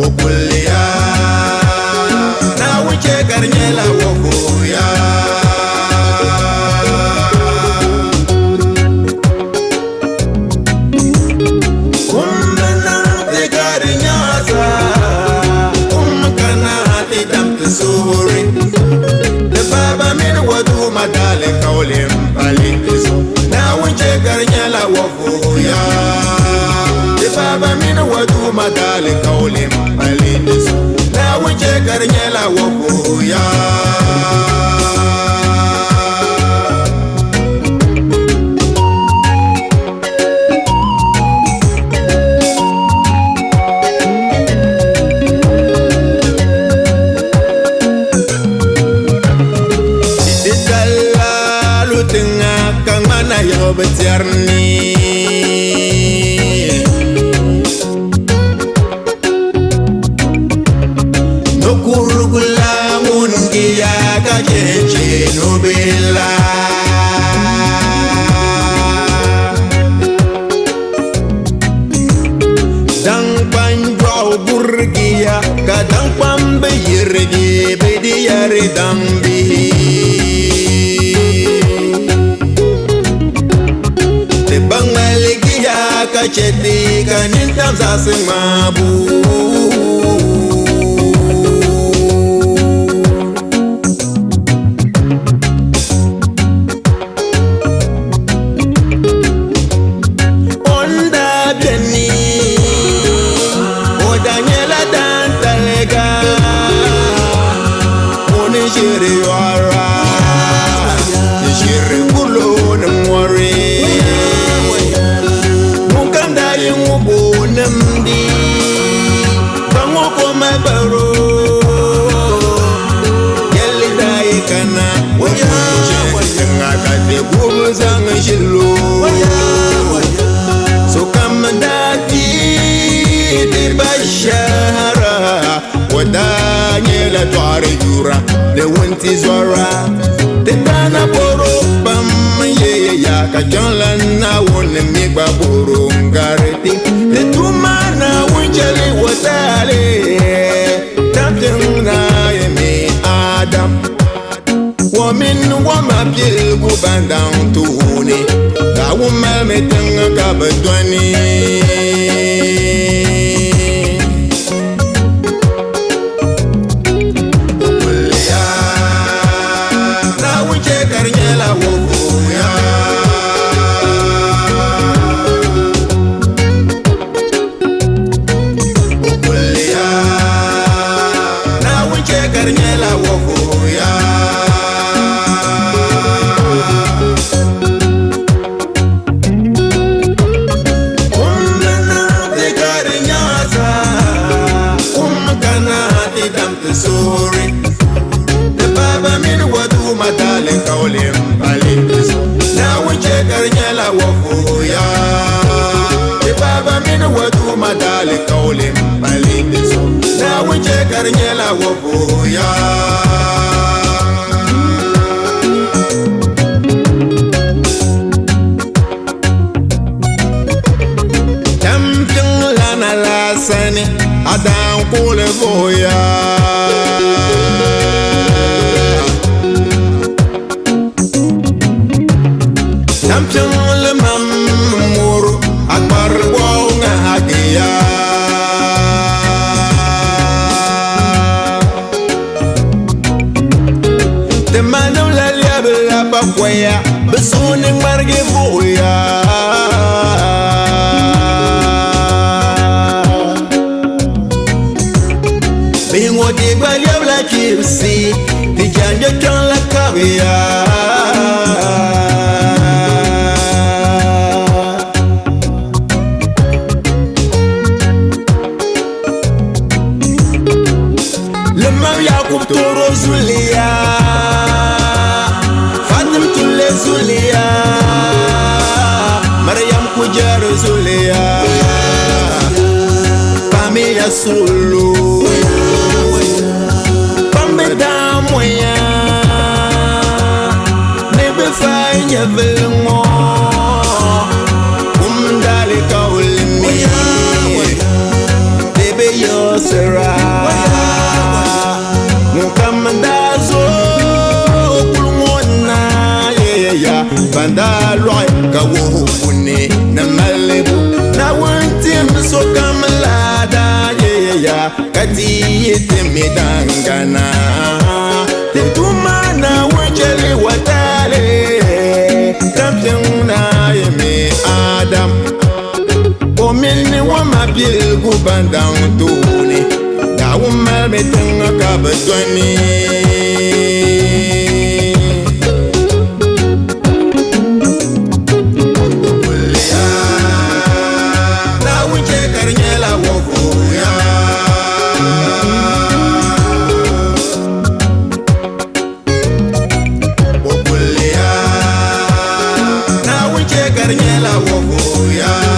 Okulia na wuce garnyela wofoya Kumbana te garnyasa Kumkana te damte suri De baba min wadu madale kaulim palikiso Na wuce garnyela wofoya Baba mina wadu madale kaulim palidis na wuce garnyela wofoya Didalla lutinga kang mana yo becerni Nubila Dang panjau burgia kadang pambayirgi bediyari dambi Te bangaligia kacheti kanintam sasing mabu So come daki di bashara wadanyela tware jura de wenti zora de bana boro bam ye ya ka jonla na won mi gba boro ngareti de tumana wunjeli watale tamtena yemi adam woman wama bil gubandan tuhuni da wuma metanga kabadwani Okulia na wuce garnyela wofoya Okulia na wuce garnyela wofoya Sorry, the baba min wadu madale kaulim palidis. Now we check garnyela wofoya. The baba min wadu madale kaulim palidis. Now we check garnyela wofoya. Champion lana lasani adan kule voya. Champion le mamur akbar wonga hagia de manu la liabla pakwaya besuni marge voya bingo de liabla kipsi de janja kan la kavia Toro Zulia Fatim Tule Zulia Mariam Kujar Zulia Pamela Sulu Pambe Damoya Nebe Fanya Velmo Umdale Kaulimi Bebe Yo sera mukamdazo kulmona ya banda loy ka wo kune na malibu na wantim so kamlada ya kati yetemedangana tetuma na wajeli watale kampiona yeme adam omilni wama bil gubandan tuni dawumal metenga kabadwani Yeah.